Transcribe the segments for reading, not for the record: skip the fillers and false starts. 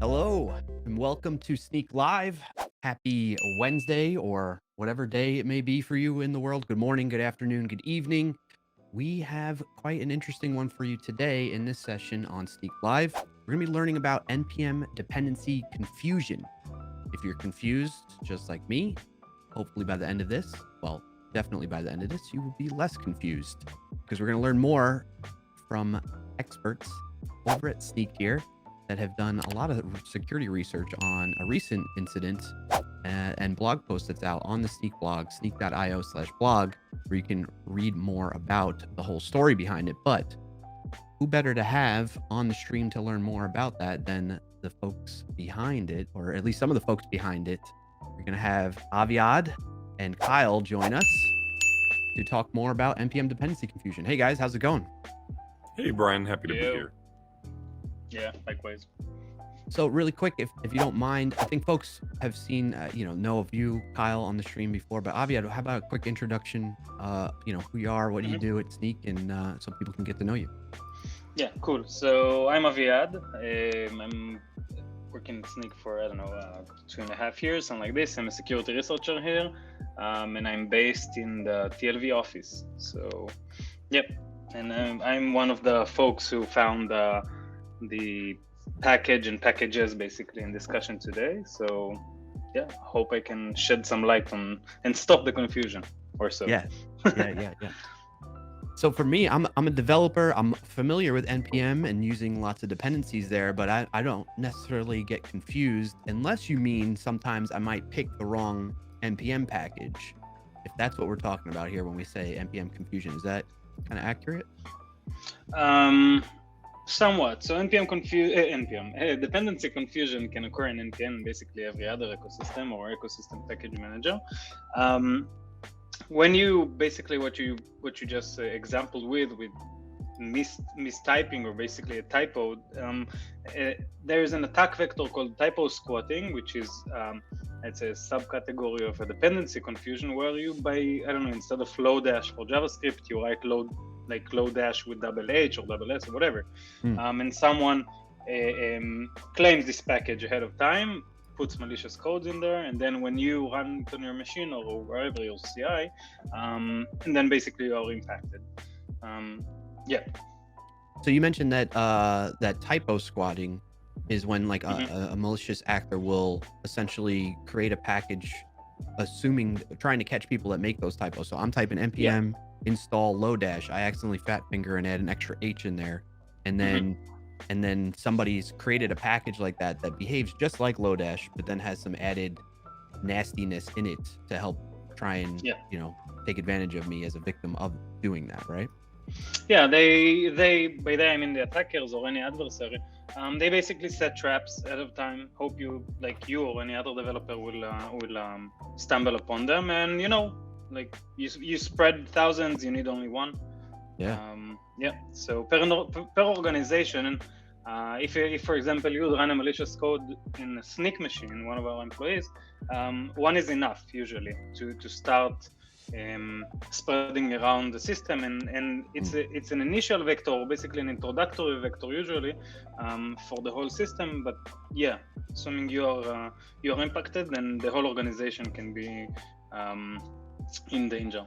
Hello, and welcome to Snyk Live. Happy Wednesday, or whatever day it may be for you in the world. Good morning, good afternoon, good evening. We have quite an interesting one for you today in this session on Snyk Live. We're going to be learning about NPM Dependency Confusion. If you're confused, just like me, hopefully by the end of this, well, definitely by the end of this, you will be less confused, because we're going to learn more from experts over at Snyk here that have done a lot of security research on a recent incident and blog post that's out on the Snyk blog, snyk.io/blog, where you can read more about the whole story behind it. But who better to have on the stream to learn more about that than the folks behind it, or at least some of the folks behind it. We're going to have Aviad and Kyle join us to talk more about NPM Dependency Confusion. Hey guys, how's it going? Hey Brian, happy to be here. Yeah, likewise. So really quick, if you don't mind, I think folks have seen, know of you, Kyle, on the stream before, but Aviad, how about a quick introduction, who you are, what do you do at Snyk, and so people can get to know you. Yeah, cool. So I'm Aviad. I'm working at Snyk for, 2.5 years, something like this. I'm a security researcher here, and I'm based in the TLV office. So, yep. And I'm one of the folks who found the package and packages basically in discussion today. So, yeah, hope I can shed some light on and stop the confusion or so. Yeah. So for me, I'm a developer. I'm familiar with NPM and using lots of dependencies there, but I don't necessarily get confused unless you mean sometimes I might pick the wrong NPM package. If that's what we're talking about here when we say NPM confusion, is that kind of accurate? Somewhat. So dependency confusion can occur in NPM, basically every other ecosystem or ecosystem package manager. When you basically what you just exampled with mistyping or basically a typo, there is an attack vector called typo squatting, which is it's a subcategory of a dependency confusion where you instead of Lodash for JavaScript, you write Lodash with double H or double S or whatever. And someone claims this package ahead of time, puts malicious codes in there, and then when you run it on your machine or wherever your CI, and then basically you are impacted. So you mentioned that that typo squatting is when a malicious actor will essentially create a package, trying to catch people that make those typos. So I'm typing npm install Lodash. I accidentally fat finger and add an extra H in there, and then somebody's created a package like that behaves just like Lodash, but then has some added nastiness in it to help try and take advantage of me as a victim of doing that, right? Yeah, they by that I mean the attackers or any adversary. They basically set traps ahead of time. Hope you or any other developer will stumble upon them, and you spread thousands, you need only one. So per organization, if for example you run a malicious code in a Snyk machine, one of our employees, one is enough usually to start spreading around the system, and it's an initial vector, basically an introductory vector usually for the whole system. But yeah, assuming you are impacted, then the whole organization can be in danger.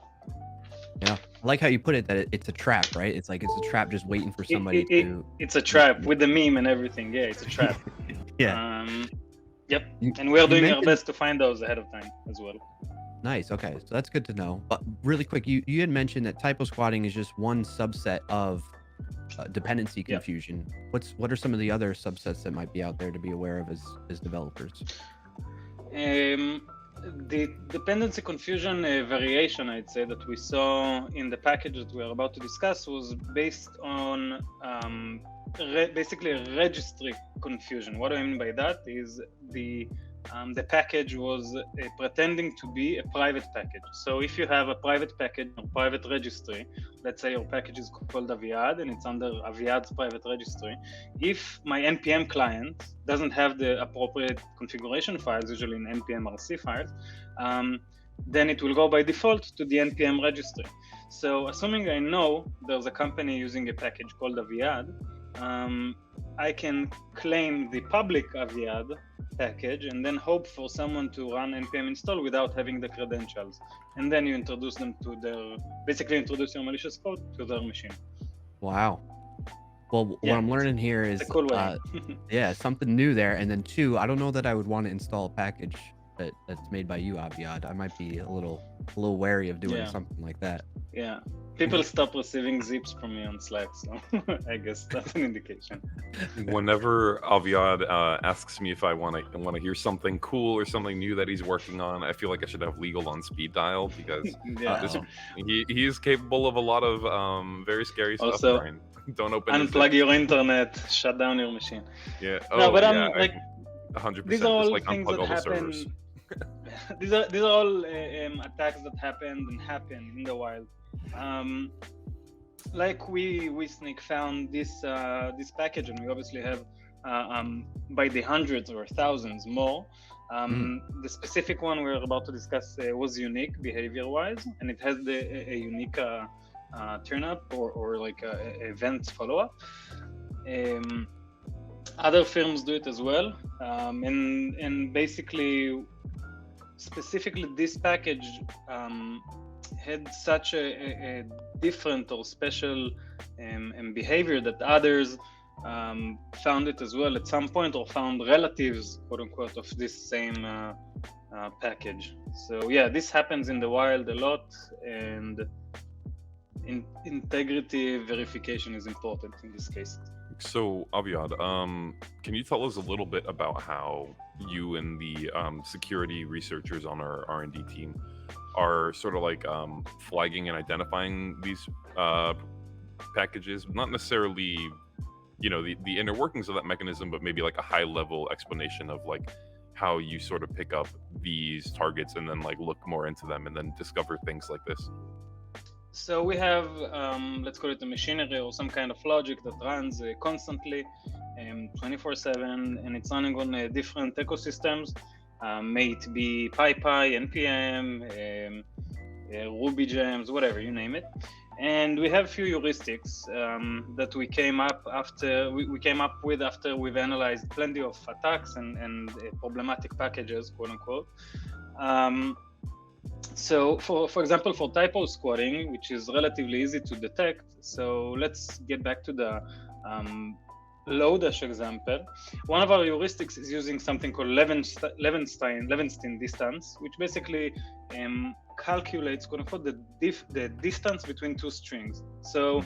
Yeah, I like how you put it, that it's a trap, right? It's like it's a trap just waiting for somebody to... It's a trap with the meme and everything. Yeah, it's a trap. Yep. And we're doing our best to find those ahead of time as well. Nice. Okay, so that's good to know. But really quick, you had mentioned that typo squatting is just one subset of dependency confusion. What are some of the other subsets that might be out there to be aware of as developers? The dependency confusion variation, I'd say, that we saw in the package that we are about to discuss was based on basically a registry confusion. What do I mean by that is the package was pretending to be a private package. So if you have a private package or private registry, let's say your package is called Aviad and it's under Aviad's private registry. If my NPM client doesn't have the appropriate configuration files, usually in NPM RC files, then it will go by default to the NPM registry. So assuming I know there's a company using a package called Aviad, I can claim the public Aviad package and then hope for someone to run npm install without having the credentials. And then you introduce them to basically introduce your malicious code to their machine. Wow. Well, what I'm learning here is, it's a cool way. yeah, something new there. And then two, I don't know that I would want to install a package that's made by you, Aviad. I might be a little wary of doing something like that. Yeah. People stop receiving zips from me on Slack, so I guess that's an indication. Whenever Aviad asks me if I want to hear something cool or something new that he's working on, I feel like I should have legal on speed dial because he is capable of a lot of very scary stuff. Also, Brian. Don't open. Unplug your internet, shut down your machine. Yeah. No, but I'm like 100%. These are all like things unplug that all the happen. servers. These are all attacks that happened in the wild. Like we Snyk found this package, and we obviously have by the hundreds or thousands more. The specific one we're about to discuss was unique behavior-wise, and it has a unique turn-up or like a event follow-up. Other firms do it as well, and basically, specifically this package had such a different or special behavior that others found it as well at some point, or found relatives, quote unquote, of this same package. So yeah, this happens in the wild a lot, and integrity verification is important in this case. So Aviad, can you tell us a little bit about how you and the security researchers on our R&D team are sort of like flagging and identifying these packages? Not necessarily, the inner workings of that mechanism, but maybe like a high level explanation of like how you sort of pick up these targets and then like look more into them and then discover things like this. So we have, let's call it a machinery or some kind of logic that runs constantly, 24/7, and it's running on different ecosystems. May it be PyPI, NPM, RubyGems, whatever, you name it. And we have a few heuristics that we came up with after we've analyzed plenty of attacks and problematic packages, quote unquote. So for example, for typo squatting, which is relatively easy to detect, so let's get back to the Lodash example. One of our heuristics is using something called Levenshtein distance, which basically calculates, quote unquote, the distance between two strings. So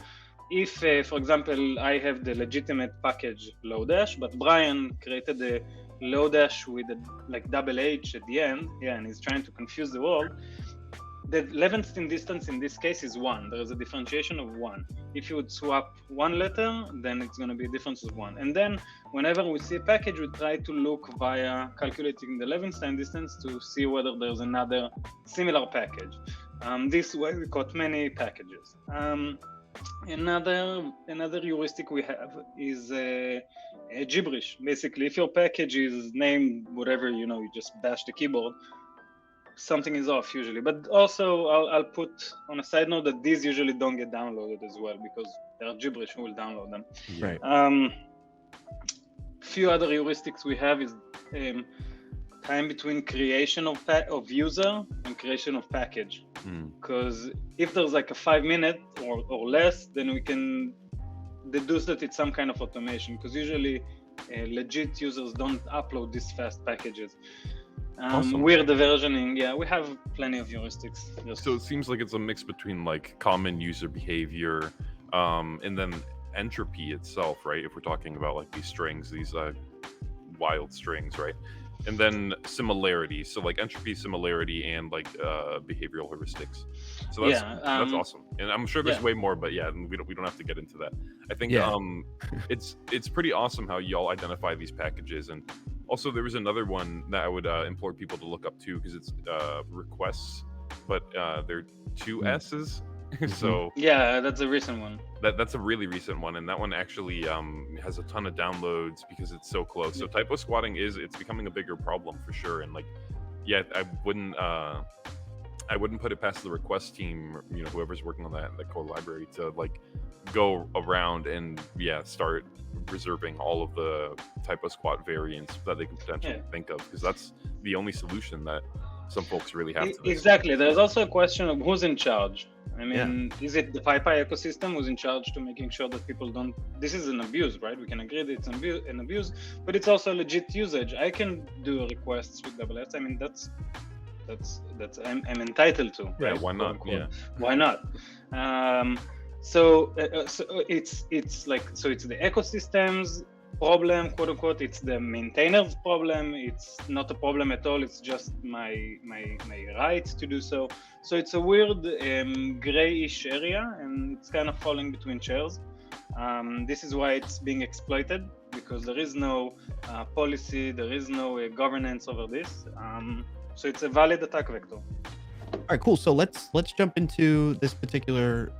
if, for example, I have the legitimate package Lodash, but Brian created the Lodash with like double H at the end, and he's trying to confuse the world. The Levenshtein distance in this case is 1. There is a differentiation of 1. If you would swap one letter, then it's going to be a difference of 1. And then whenever we see a package, we try to look via calculating the Levenshtein distance to see whether there's another similar package. This way we caught many packages. Another heuristic we have is a gibberish. Basically, if your package is named whatever, you just bash the keyboard, something is off usually. But also, I'll put on a side note that these usually don't get downloaded as well because they're gibberish. Who will download them? Right. Few other heuristics we have is time between creation of user and creation of package. Because if there's like a 5 minute or less, then we can deduce that it's some kind of automation, because usually legit users don't upload these fast packages. Awesome. We're the versioning, we have plenty of heuristics. So it seems like it's a mix between like common user behavior and then entropy itself, right? If we're talking about like these strings, these wild strings, right? And then similarity, so like entropy, similarity, and like behavioral heuristics. So that's awesome, and I'm sure there's way more, but we don't have to get into that. I think it's pretty awesome how y'all identify these packages. And also there was another one that I would implore people to look up too, because it's requests, but they're 2 S's. So that's a recent one. That's a really recent one, and that one actually has a ton of downloads because it's so close. So typo squatting it's becoming a bigger problem for sure. And like, I wouldn't I wouldn't put it past the request team, whoever's working on that code library to like go around and start reserving all of the typo squat variants that they can potentially think of, because that's the only solution that some folks really have to this. Exactly. There's also a question of who's in charge. I mean, is it the PyPI ecosystem who's in charge to making sure that people don't? This is an abuse, right? We can agree that it's an abuse, but it's also legit usage. I can do requests with SS. I mean, that's I'm entitled to. Yeah, right? Why not? Yeah, why not? So it's like, so it's the ecosystem's problem, quote unquote. It's the maintainer's problem. It's not a problem at all. It's just my right to do so. So it's a weird grayish area, and it's kind of falling between chairs. This is why it's being exploited, because there is no policy, there is no governance over this. So it's a valid attack vector. All right, cool. So let's jump into this particular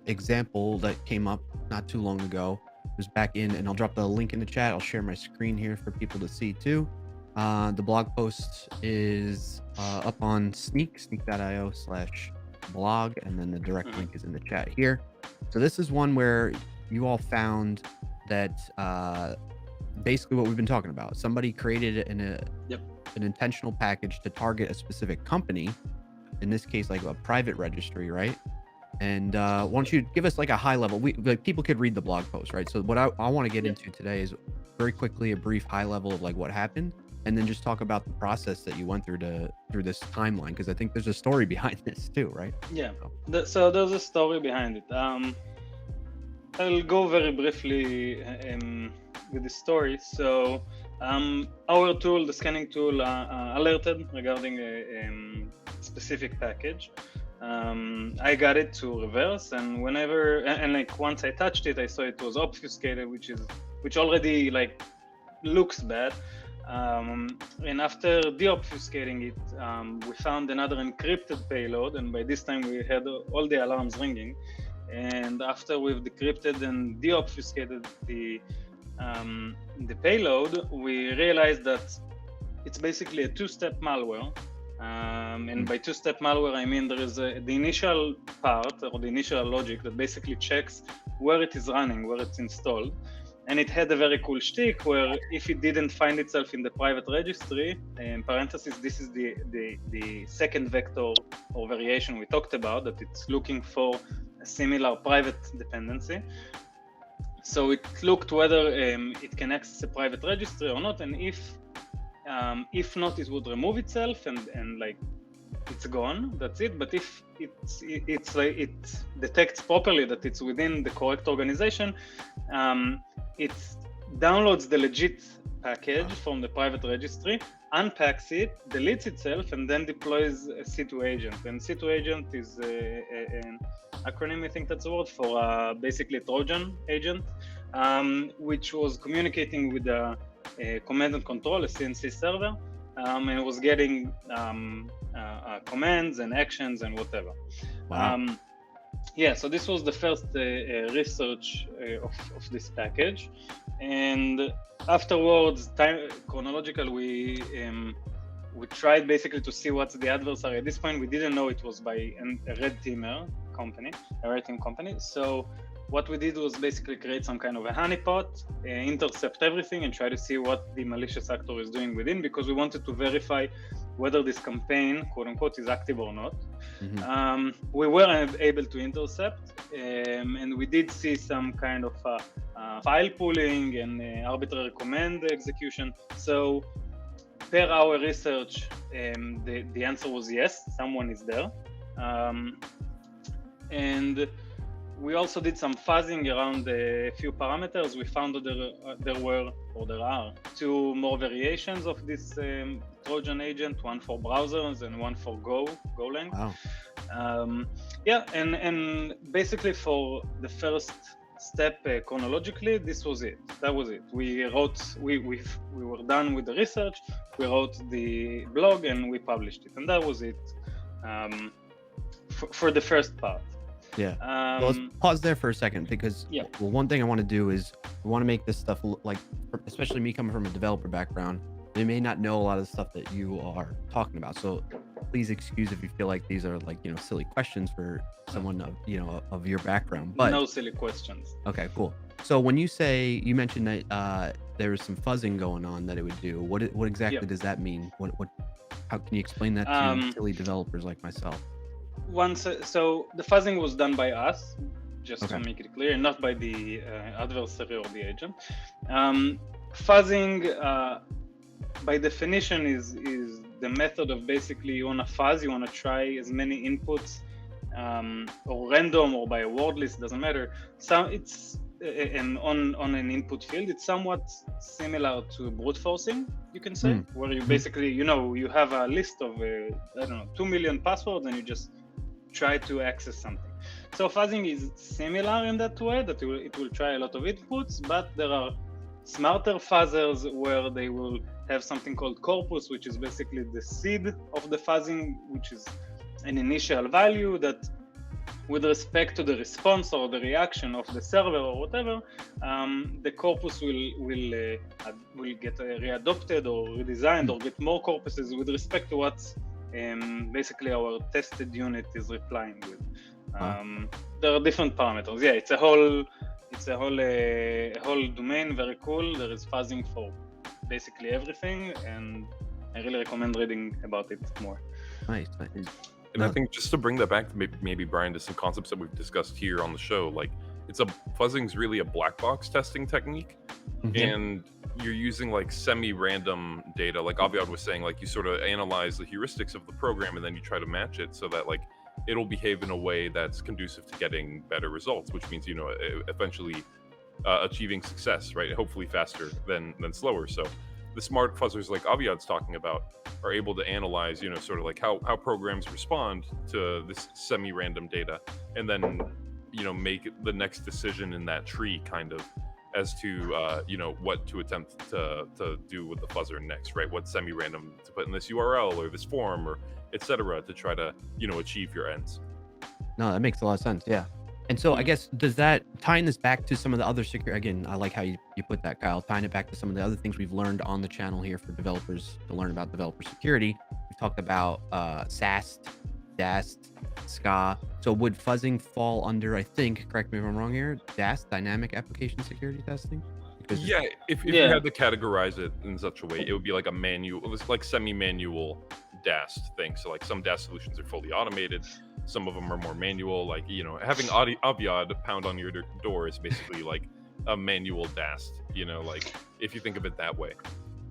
example that came up not too long ago. It was back in, and I'll drop the link in the chat. I'll share my screen here for people to see too. The blog post is up on snyk.io/blog, and then the direct link is in the chat here. So this is one where you all found that basically what we've been talking about. Somebody created an intentional package to target a specific company, in this case like a private registry, right? And why don't you give us like a high level, like people could read the blog post, right? So what I want to get into today is very quickly a brief high level of like what happened, and then just talk about the process that you went through through this timeline, because I think there's a story behind this too, right? So there's a story behind it. I'll go very briefly with the story. So our tool, the scanning tool, alerted regarding a specific package. I got it to reverse, and like once I touched it, I saw it was obfuscated, which already like looks bad. And after deobfuscating it, we found another encrypted payload, and by this time we had all the alarms ringing. And after we've decrypted and deobfuscated the payload, we realized that it's basically a two-step malware. And by two-step malware, I mean there is the initial part, or the initial logic, that basically checks where it is running, where it's installed. And it had a very cool shtick where if it didn't find itself in the private registry, in parentheses, this is the second vector or variation we talked about, that it's looking for a similar private dependency. So it looked whether it can access a private registry or not, and if not, it would remove itself and like it's gone. That's it. But if it's like it detects properly that it's within the correct organization, it downloads the legit package from the private registry, unpacks it, deletes itself, and then deploys a C2 agent. And C2 agent is an acronym, I think that's the word, for basically a Trojan agent, which was communicating with a command and control, a CNC server, and was getting commands and actions and whatever. Wow. So this was the first research of this package, and afterwards, chronological, we tried basically to see what's the adversary. At this point, we didn't know it was by a red team company. So what we did was basically create some kind of a honeypot, intercept everything, and try to see what the malicious actor is doing within, because we wanted to verify whether this campaign, quote unquote, is active or not. We were able to intercept, and we did see some kind of file pooling and arbitrary command execution. So per our research, the answer was yes, someone is there. And we also did some fuzzing around a few parameters. We found that there are two more variations of this Trojan agent, one for browsers and one for Golang. Wow. And basically for the first step chronologically, this was it. That was it. We were done with the research. We wrote the blog and we published it, and that was it for the first part. So let's pause there for a second, because one thing I want to do is we want to make this stuff like, especially me coming from a developer background, they may not know a lot of the stuff that you are talking about. So please excuse if you feel like these are like, silly questions for someone of, of your background. But No silly questions. okay, cool. So when you say, you mentioned that there was some fuzzing going on that it would do, what exactly Yep. does that mean? How can you explain that to Um, silly developers like myself? so the fuzzing was done by us, just to Okay. make it clear, not by the adversary or the agent. Fuzzing, by definition, is the method of basically you want to fuzz, you want to try as many inputs, or random or by a word list, doesn't matter. So it's on an input field. It's somewhat similar to brute forcing, you can say, where you basically you have a list of 2 million passwords and you just try to access something. So fuzzing is similar in that way, that it will try a lot of inputs, but there are smarter fuzzers where they will have something called corpus, which is basically the seed of the fuzzing, which is an initial value that, with respect to the response or the reaction of the server or whatever, the corpus will get readopted or redesigned or get more corpuses with respect to what basically our tested unit is replying with. There are different parameters. Yeah, it's a whole domain, very cool. There is fuzzing for basically everything, and I really recommend reading about it more. Nice. And I think just to bring that back, maybe Brian, to some concepts that we've discussed here on the show, like fuzzing's really a black box testing technique, and you're using like semi-random data. Like Aviad was saying, like you sort of analyze the heuristics of the program and then you try to match it so that like it'll behave in a way that's conducive to getting better results, which means eventually achieving success, right? Hopefully faster than slower. So the smart fuzzers like Aviad's talking about are able to analyze, sort of like how programs respond to this semi-random data, and then, make the next decision in that tree kind of as to, what to attempt to do with the fuzzer next, right? What semi-random to put in this URL or this form or etc. to try to, achieve your ends. No, that makes a lot of sense. Yeah. And so I guess, does that, tying this back to some of the other again, I like how you put that, Kyle, tying it back to some of the other things we've learned on the channel here for developers to learn about developer security. We've talked about SAST, DAST, SCA. So would fuzzing fall under, I think, correct me if I'm wrong here, DAST, Dynamic Application Security Testing? Because yeah, if you had to categorize it in such a way, it would be like a manual, it's like semi-manual DAST thing. So like some DAST solutions are fully automated, some of them are more manual. Like, having Aviad pound on your door is basically like a manual DAST, like if you think of it that way.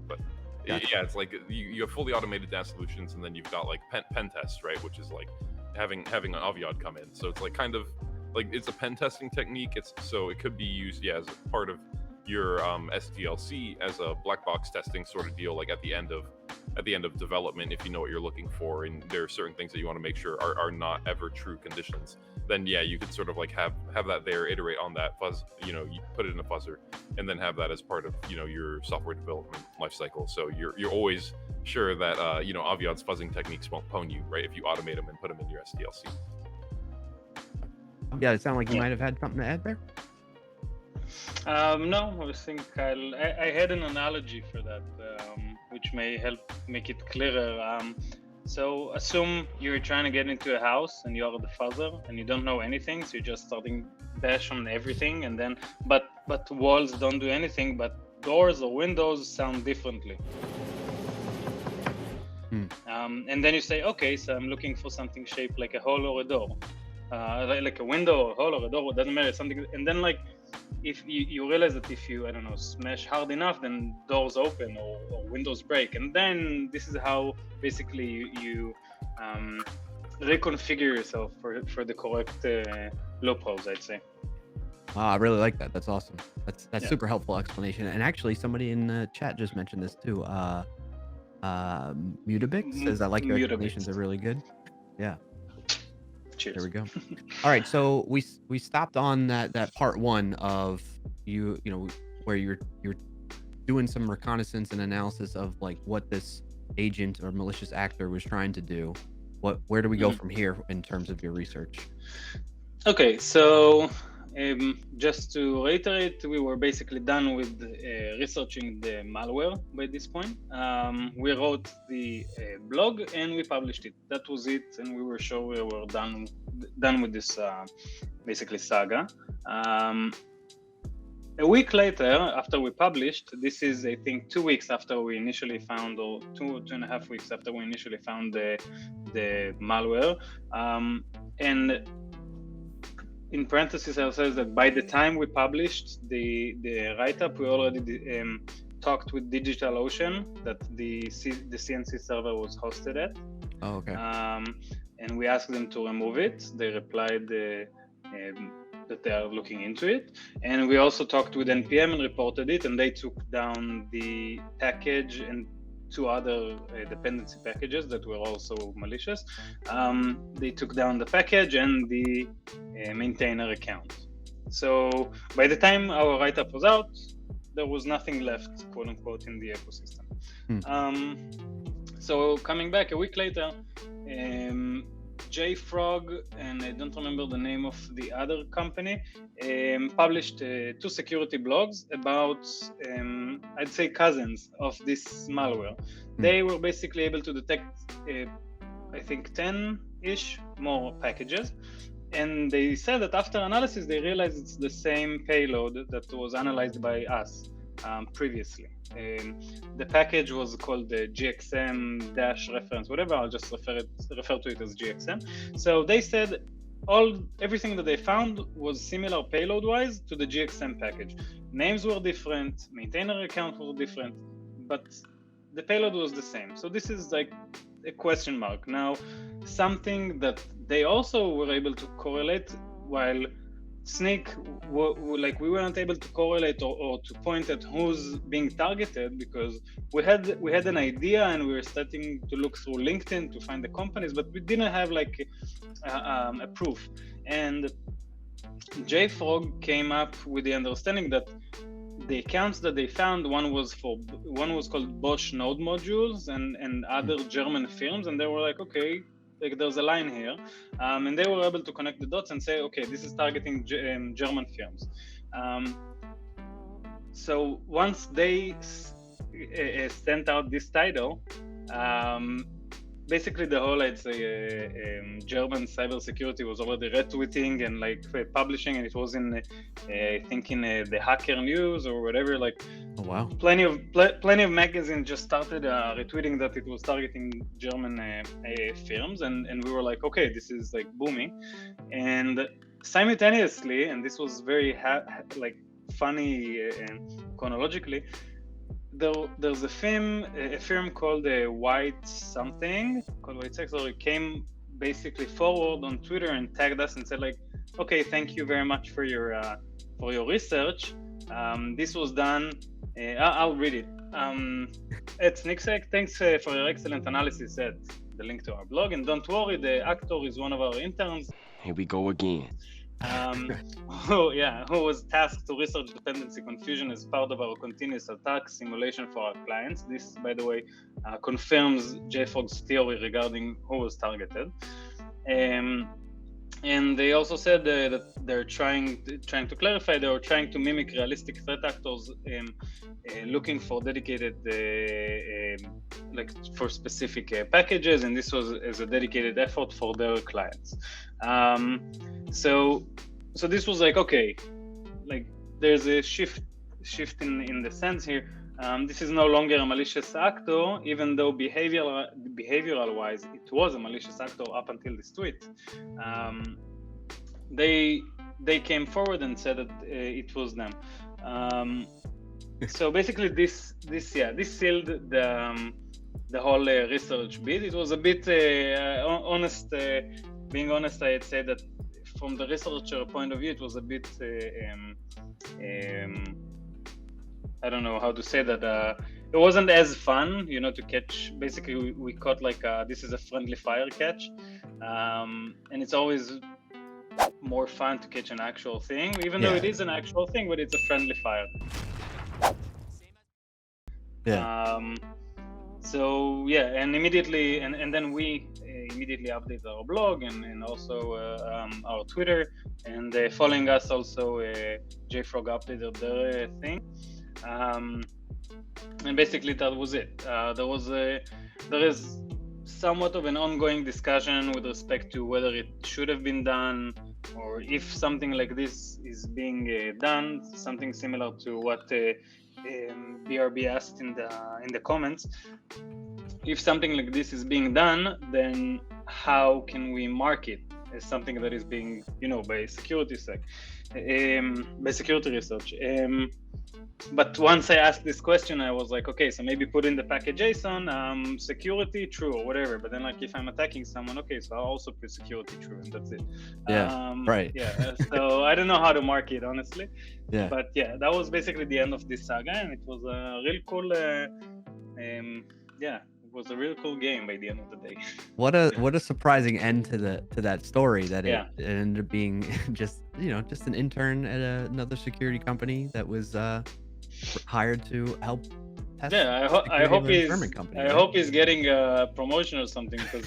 But Gotcha. yeah, it's like you have fully automated DAST solutions, and then you've got like pen tests, right? Which is like having an Aviad come in. So it's like kind of like it's a pen testing technique. So it could be used as a part of your SDLC as a black box testing sort of deal, like at the end of development, if you know what you're looking for and there are certain things that you want to make sure are not ever true conditions, then yeah, you could sort of like have that there, iterate on that fuzz, you put it in a fuzzer, and then have that as part of your software development lifecycle. So you're always sure that Aviad's fuzzing techniques won't pwn you, right, if you automate them and put them in your SDLC. Yeah, it sounded like you might have had something to add there. No, I think I had an analogy for that, which may help make it clearer. So assume you're trying to get into a house and you are the fuzzer and you don't know anything, so you're just starting bash on everything, and then but walls don't do anything, but doors or windows sound differently. And then you say, okay, so I'm looking for something shaped like a hole or a door, like a window or a hole or a door, it doesn't matter, something. And then like if you realize that if you smash hard enough, then doors open or windows break, and then this is how basically you reconfigure yourself for the correct loopholes, I'd say. I really like that. That's awesome. That's super helpful explanation. And actually, somebody in the chat just mentioned this too. Mutabix says, I like your explanations, are really good. Yeah. Cheers. There we go. All right, so we stopped on that part one of where you're doing some reconnaissance and analysis of like what this agent or malicious actor was trying to do. Where do we go from here in terms of your research? Okay, so just to reiterate, we were basically done with researching the malware by this point. We wrote the blog and we published it. That was it, and we were sure we were done with this basically saga. A week later, after we published, this is I think 2 weeks after we initially found, or 2.5 weeks after we initially found the malware, and in parentheses, I'll say that by the time we published the write-up, we already talked with DigitalOcean that the CNC server was hosted at. Oh, okay. And we asked them to remove it. They replied that they are looking into it. And we also talked with NPM and reported it, and they took down the package and 2 other dependency packages that were also malicious. They took down the package and the maintainer account. So by the time our write-up was out, there was nothing left, quote unquote, in the ecosystem. So coming back a week later, JFrog, and I don't remember the name of the other company, published 2 security blogs about, I'd say, cousins of this malware. They were basically able to detect, I think, 10-ish more packages. And they said that after analysis, they realized it's the same payload that was analyzed by us previously. The package was called the GXM-reference, whatever. I'll just refer to it as GXM. So they said everything that they found was similar payload-wise to the GXM package. Names were different, maintainer account were different, but the payload was the same. So this is like a question mark. Now, something that they also were able to correlate, while Snyk, we weren't able to correlate or to point at who's being targeted, because we had an idea and we were starting to look through LinkedIn to find the companies, but we didn't have like a proof. And JFrog came up with the understanding that the accounts that they found, one was called Bosch Node Modules and other German firms, and they were like, okay, like there's a line here, and they were able to connect the dots and say, okay, this is targeting German firms. So once they sent out this title, basically the whole, I'd say, German cybersecurity was already retweeting and like publishing, and it was in, I think, in the Hacker News or whatever. Like, oh wow, plenty of magazines just started retweeting that it was targeting German firms, and we were like, okay, this is like booming. And simultaneously, and this was very like funny chronologically, there's a firm called White something, called White Sex, or it came basically forward on Twitter and tagged us and said like, okay, thank you very much for your research. This was done. I'll read it. At Snyk, thanks for your excellent analysis at the link to our blog. And don't worry, the actor is one of our interns. Here we go again. Who was tasked to research dependency confusion as part of our continuous attack simulation for our clients. This, by the way, confirms JFrog's theory regarding who was targeted. And they also said that they're trying to clarify, they were trying to mimic realistic threat actors, looking for dedicated, like for specific packages, and this was as a dedicated effort for their clients. So this was like, okay, like there's a shift in the sense here. This is no longer a malicious actor, even though behavioral wise it was a malicious actor up until this tweet. They came forward and said that it was them. So basically this sealed the whole research bit. It was a bit honest. Being honest, I'd say that from the researcher point of view, it was a bit I don't know how to say that. It wasn't as fun, to catch. Basically, we caught like this is a friendly fire catch, and it's always more fun to catch an actual thing, even though it is an actual thing, but it's a friendly fire. Yeah. So and immediately, and then we immediately update our blog and also our Twitter, and following us also JFrog updated their thing, and basically that was it. There is somewhat of an ongoing discussion with respect to whether it should have been done, or if something like this is being done, something similar to what BRB asked in the comments. If something like this is being done, then how can we mark it as something that is being, by security research? But once I asked this question, I was like, okay, so maybe put in the package JSON, security true or whatever. But then, like, if I'm attacking someone, okay, so I'll also put security true, and that's it. Right. Yeah. So I don't know how to mark it, honestly. Yeah. But yeah, that was basically the end of this saga, and it was a real cool. It was a real cool game by the end of the day. What a surprising end to that story, that Yeah. it ended up being just an intern at another security company that was hired to help test. Yeah, I hope he's getting a promotion or something, because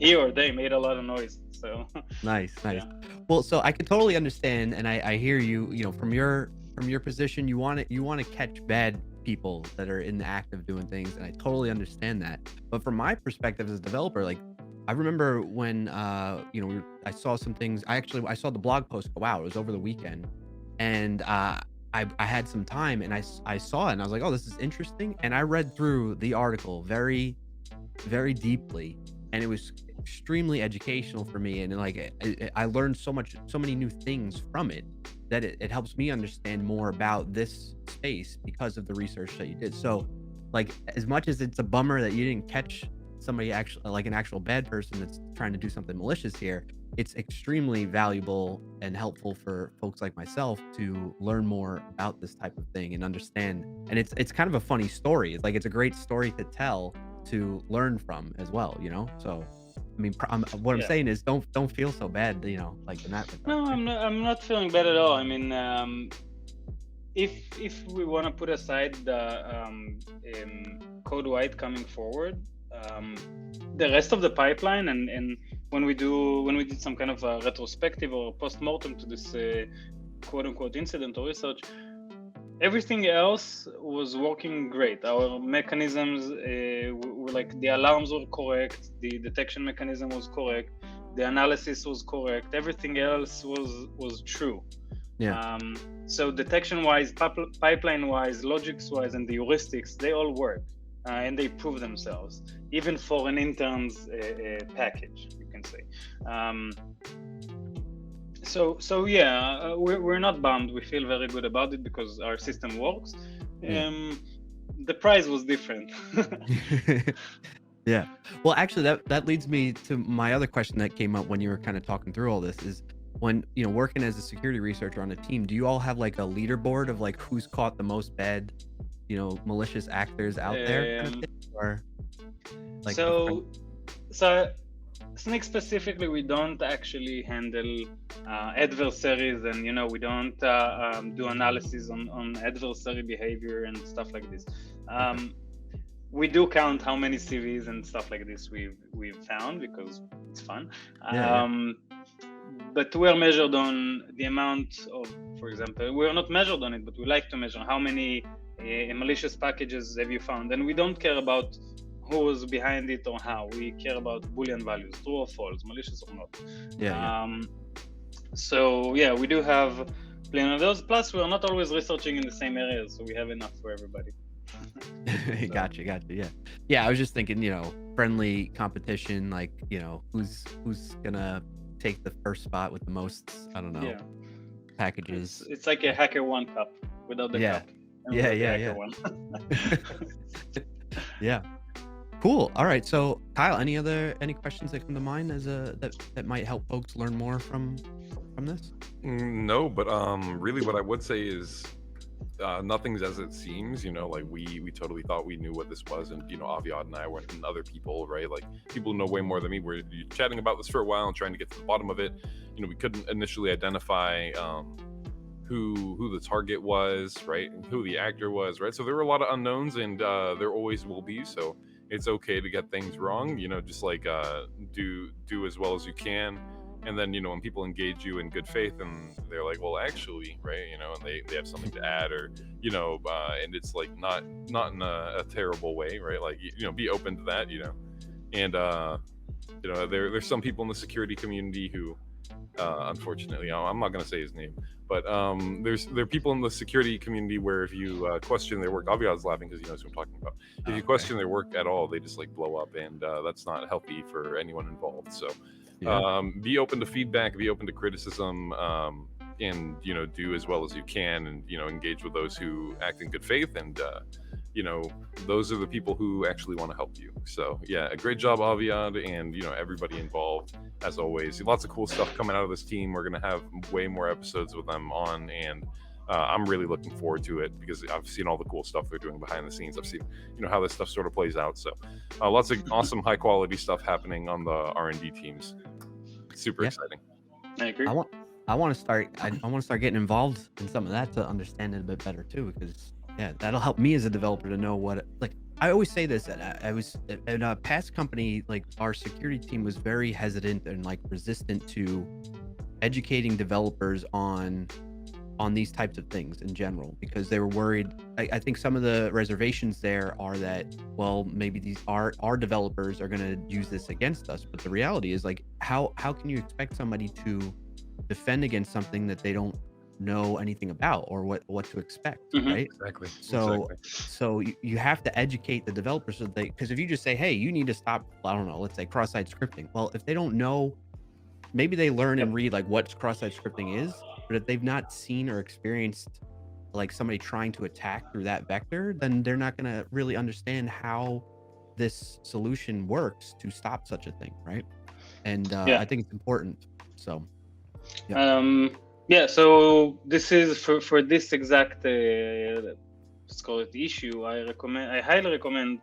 he or they made a lot of noise. So nice. Yeah. Well, so I can totally understand, and I hear you. From your position, you want to catch bad people that are in the act of doing things, and I totally understand that. But from my perspective as a developer, like, I remember when I saw some things. I saw the blog post go out. It was over the weekend, and I had some time, and I saw it, and I was like, oh, this is interesting. And I read through the article very, very deeply, and it was extremely educational for me. And like, I learned so many new things from it, that it helps me understand more about this space because of the research that you did. So, like, as much as it's a bummer that you didn't catch somebody actually, like an actual bad person that's trying to do something malicious here, it's extremely valuable and helpful for folks like myself to learn more about this type of thing and understand. And it's kind of a funny story. It's a great story to tell, to learn from as well. So, I mean, what I'm saying is, don't feel so bad, like in that regard. No, I'm not feeling bad at all. I mean, if we want to put aside the code white coming forward, the rest of the pipeline, and when we did some kind of a retrospective or post-mortem to this quote unquote incident or research, everything else was working great. Our mechanisms were like, the alarms were correct, the detection mechanism was correct, the analysis was correct, everything else was true. Yeah. So detection-wise, pipeline-wise, logics-wise, and the heuristics, they all work, and they prove themselves, even for an intern's package, you can say. So yeah, we're not bummed. We feel very good about it because our system works. The price was different. Yeah. Well, actually, that leads me to my other question that came up when you were kind of talking through all this, is when working as a security researcher on a team, do you all have like a leaderboard of like who's caught the most bad malicious actors out there, kind of thing? Or like, so Snyk specifically, we don't actually handle adversaries, and we don't do analysis on adversary behavior and stuff like this. We do count how many CVs and stuff like this we've found, because it's fun. But we're measured on the amount of, for example, we're not measured on it, but we like to measure how many malicious packages have you found, and we don't care about who was behind it or how. We care about Boolean values, true or false, malicious or not. So yeah, we do have plenty of those. Plus, we're not always researching in the same areas, so we have enough for everybody. Gotcha. Yeah, I was just thinking, friendly competition, like, who's gonna take the first spot with the most, I don't know, packages. It's like a HackerOne cup without the cup. Yeah. Yeah. Cool. All right. So, Kyle, any questions that come to mind that might help folks learn more from this? No, but really, what I would say is nothing's as it seems. Like we totally thought we knew what this was, and Aviad and I went, and other people, right? Like, people know way more than me. We're chatting about this for a while and trying to get to the bottom of it. We couldn't initially identify who the target was, right, and who the actor was, right? So there were a lot of unknowns, and there always will be. So it's okay to get things wrong, just like do as well as you can. And then, when people engage you in good faith and they're like, well, actually, right, and they have something to add, or, and it's like not in a terrible way, right? Like, be open to that, and, there's some people in the security community who, unfortunately, I'm not going to say his name, but there are people in the security community where if you question their work, Aviad's laughing because he knows who I'm talking about. If you question their work at all, they just like blow up, and that's not healthy for anyone involved. So be open to feedback, be open to criticism, and do as well as you can, and engage with those who act in good faith, and those are the people who actually want to help you. So yeah, a great job, Aviad, and everybody involved. As always, lots of cool stuff coming out of this team. We're gonna have way more episodes with them on, and I'm really looking forward to it because I've seen all the cool stuff they're doing behind the scenes. I've seen how this stuff sort of plays out. So lots of awesome, high quality stuff happening on the R&D teams. Super exciting. I agree. I want to start. I want to start getting involved in some of that to understand it a bit better too, because that'll help me as a developer to know what. Like I always say this, that I was in a past company, like our security team was very hesitant and like resistant to educating developers on these types of things in general, because they were worried. I think some of the reservations there are that, well, maybe these our developers are going to use this against us, but the reality is, like, how can you expect somebody to defend against something that they don't know anything about or what to expect, right? Exactly. So you have to educate the developers, so because if you just say, hey, you need to stop, I don't know, let's say cross-site scripting, well, if they don't know, maybe they learn and read like what cross-site scripting is, but if they've not seen or experienced like somebody trying to attack through that vector, then they're not going to really understand how this solution works to stop such a thing, right? And I think it's important. So so this is for this exact let's call it issue. I highly recommend,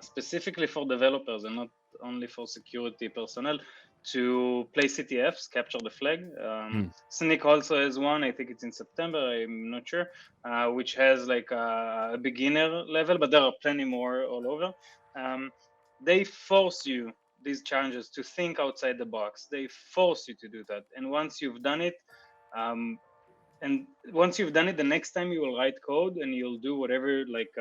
specifically for developers and not only for security personnel, to play CTFs, capture the flag. Snyk also has one, I think it's in September, I'm not sure, which has like a beginner level, but there are plenty more all over. They force you, these challenges, to think outside the box. They force you to do that. And once you've done it, the next time you will write code and you'll do whatever, like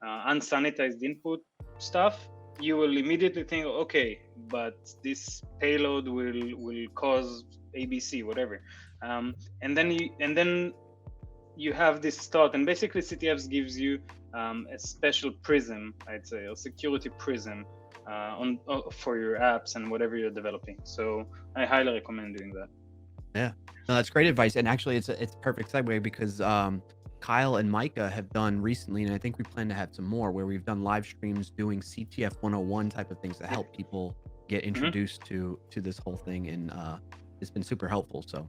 unsanitized input stuff, you will immediately think, okay, but this payload will cause ABC, whatever, and then you have this thought, and basically CTFs gives you a special prism, I'd say, a security prism for your apps and whatever you're developing. So I highly recommend doing that. Yeah, no, that's great advice, and actually, it's a perfect segue because Kyle and Micah have done recently, and I think we plan to have some more, where we've done live streams doing CTF 101 type of things to help people get introduced to this whole thing, and it's been super helpful. So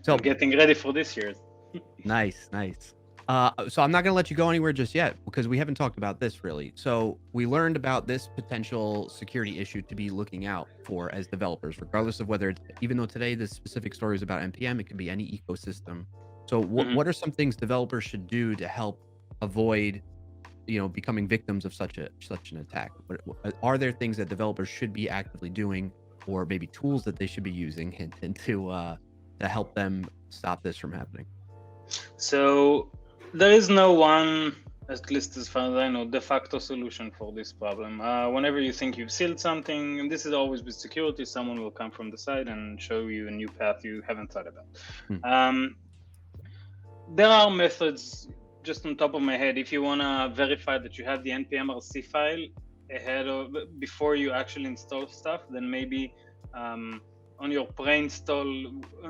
so I'm getting ready for this year. Nice. So I'm not going to let you go anywhere just yet, because we haven't talked about this really. So we learned about this potential security issue to be looking out for as developers, regardless of whether it's, even though today this specific story is about NPM, it could be any ecosystem. So what are some things developers should do to help avoid, becoming victims of such an attack? Are there things that developers should be actively doing, or maybe tools that they should be using to help them stop this from happening? So there is no one, at least as far as I know, de facto solution for this problem. Whenever you think you've sealed something, and this is always with security, someone will come from the side and show you a new path you haven't thought about. There are methods, just on top of my head. If you want to verify that you have the npm rc file before you actually install stuff, then maybe on your pre-install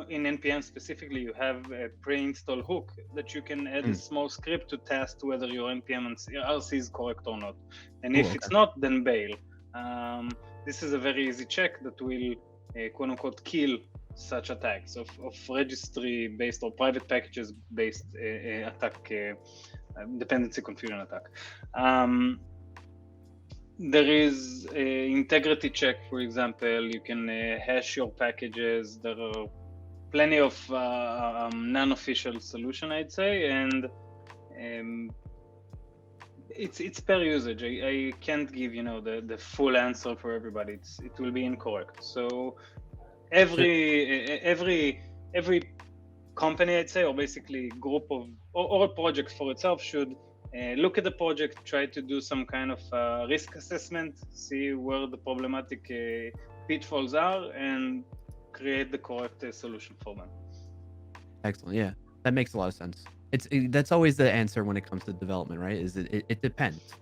in npm specifically, you have a pre-install hook that you can add a small script to test whether your npm rc is correct or not. And if it's not, then bail. This is a very easy check that will quote unquote kill such attacks of registry based or private packages based attack, dependency confusion attack. There is a integrity check, for example. You can hash your packages. There are plenty of non-official solution, I'd say, and it's per usage. I can't give the full answer for everybody. It will be incorrect. So every company, I'd say, or basically group of or a project for itself should look at the project, try to do some kind of risk assessment, see where the problematic pitfalls are, and create the correct solution for them. Excellent. Yeah, that makes a lot of sense. That's always the answer when it comes to development, right? Is it depends.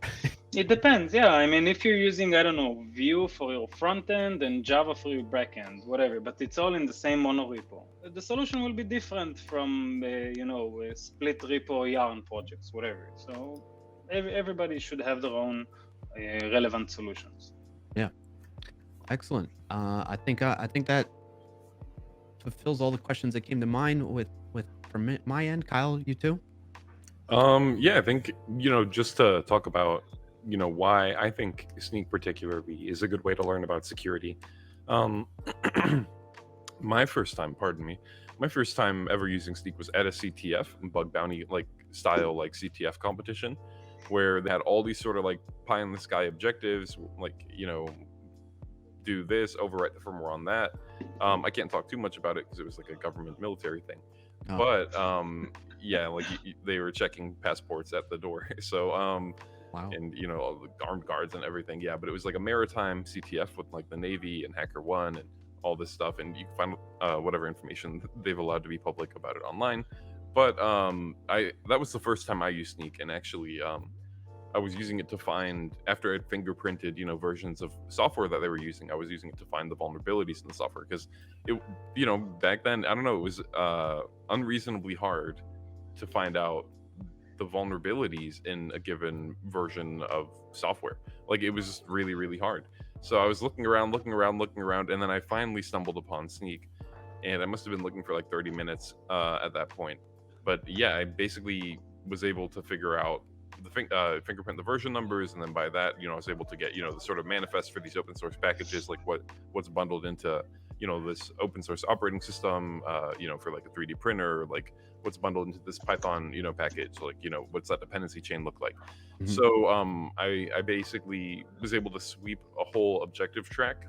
It depends, yeah. I mean, if you're using, I don't know, Vue for your front end and Java for your back end, whatever, but it's all in the same monorepo, the solution will be different from, split repo Yarn projects, whatever. So everybody should have their own relevant solutions. Yeah, excellent. I think that fulfills all the questions that came to mind from my end. Kyle, you too? Yeah, I think, just to talk about, why I think Snyk particularly is a good way to learn about security. My first time ever using Snyk was at a CTF, bug bounty style CTF competition, where they had all these sort of pie in the sky objectives, do this, overwrite the firmware on that. I can't talk too much about it because it was a government military thing. Oh. But yeah, they were checking passports at the door. So Wow. and all the armed guards and everything. Yeah, but it was a maritime CTF with the Navy and HackerOne and all this stuff, and you can find whatever information they've allowed to be public about it online. But that was the first time I used Snyk, and actually I was using it to find, after I'd fingerprinted versions of software that they were using, I was using it to find the vulnerabilities in the software, because it back then, I don't know, it was unreasonably hard to find out the vulnerabilities in a given version of software. It was just really, really hard. So I was looking around, and then I finally stumbled upon Snyk, and I must have been looking for 30 minutes at that point. But yeah, I basically was able to figure out fingerprint the version numbers, and then by that, I was able to get the sort of manifest for these open source packages, what's bundled into this open source operating system, for a 3D printer, what's bundled into this Python package, what's that dependency chain look like. Mhm. So I basically was able to sweep a whole objective track.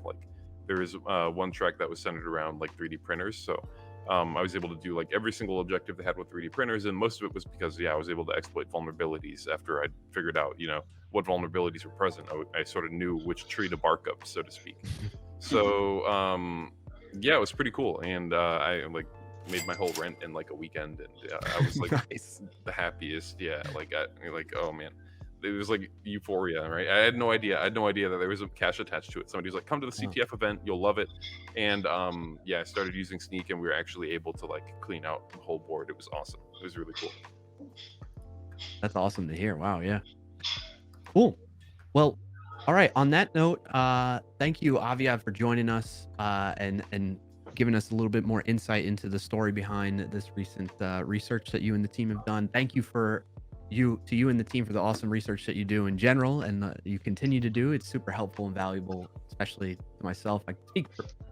There is one track that was centered around 3D printers, so I was able to do every single objective they had with 3D printers, and most of it was because I was able to exploit vulnerabilities after I'd figured out what vulnerabilities were present. I sort of knew which tree to bark up, so to speak. So yeah, it was pretty cool, and I made my whole rent in a weekend, and I was Nice. the happiest. Yeah, oh man, it was euphoria, right? I had no idea that there was a cache attached to it. Somebody was like, come to the CTF event, you'll love it. And yeah, I started using Snyk, and we were actually able to clean out the whole board. It was awesome. It was really cool. That's awesome to hear. Wow. Yeah. Cool. Well, all right. On that note, thank you, Aviad, for joining us and giving us a little bit more insight into the story behind this recent research that you and the team have done. Thank you to you and the team for the awesome research that you do in general, and you continue to do. It's super helpful and valuable, especially to myself. I speak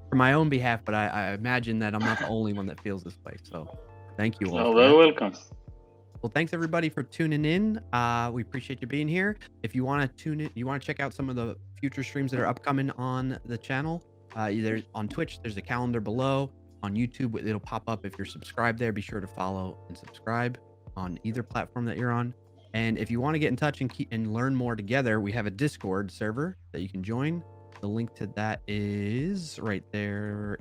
for my own behalf, but I imagine that I'm not the only one that feels this way. So thank you all. Oh, very welcome. Well, thanks everybody for tuning in. We appreciate you being here. If you want to tune in, you want to check out some of the future streams that are upcoming on the channel, either on Twitch, there's a calendar below. On YouTube, it'll pop up if you're subscribed there. Be sure to follow and subscribe on either platform that you're on. And if you want to get in touch and learn more together, we have a Discord server that you can join. The link to that is right there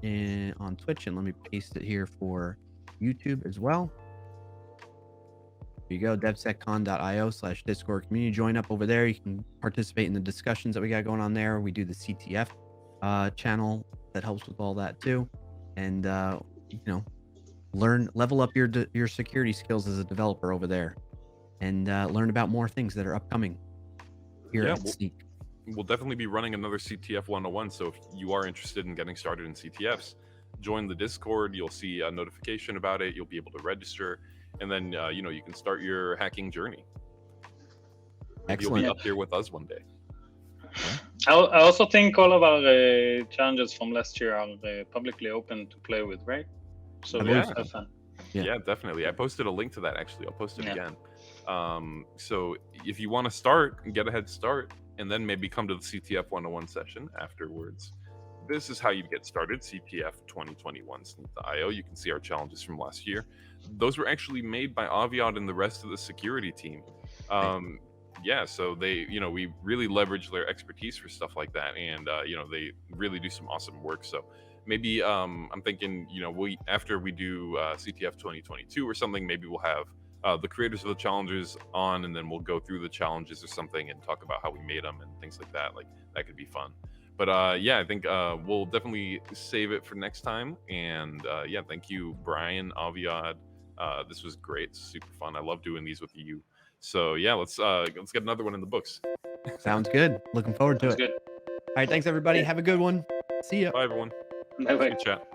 on Twitch, and let me paste it here for YouTube as well. Here you go, devseccon.io/Discord community. Join up over there. You can participate in the discussions that we got going on there. We do the CTF channel that helps with all that too. And level up your security skills as a developer over there, and learn about more things that are upcoming here at Snyk. We'll definitely be running another CTF 101. So if you are interested in getting started in CTFs, join the Discord. You'll see a notification about it. You'll be able to register, and then you can start your hacking journey. Excellent. You'll be up here with us one day. I also think all of our challenges from last year are publicly open to play with, right? So Yeah. have fun. Yeah. Yeah, definitely. I posted a link to that, actually. I'll post it again. So if you want to start, get a head start, and then maybe come to the CTF 101 session afterwards. This is how you get started. CTF 2021 Snyk.io. You can see our challenges from last year. Those were actually made by Aviad and the rest of the security team. Yeah, so they, we really leverage their expertise for stuff like that, and they really do some awesome work. So maybe I'm thinking, after we do CTF 2022 or something, maybe we'll have the creators of the challenges on, and then we'll go through the challenges or something and talk about how we made them and things like that. Like that could be fun. But yeah, I think we'll definitely save it for next time. And yeah, thank you, Brian, Aviad. This was great, super fun. I love doing these with you. So yeah, let's get another one in the books. Sounds good. Looking forward to Sounds it. good. All right, thanks everybody. Have a good one. See ya. Bye everyone. Bye bye. Good chat.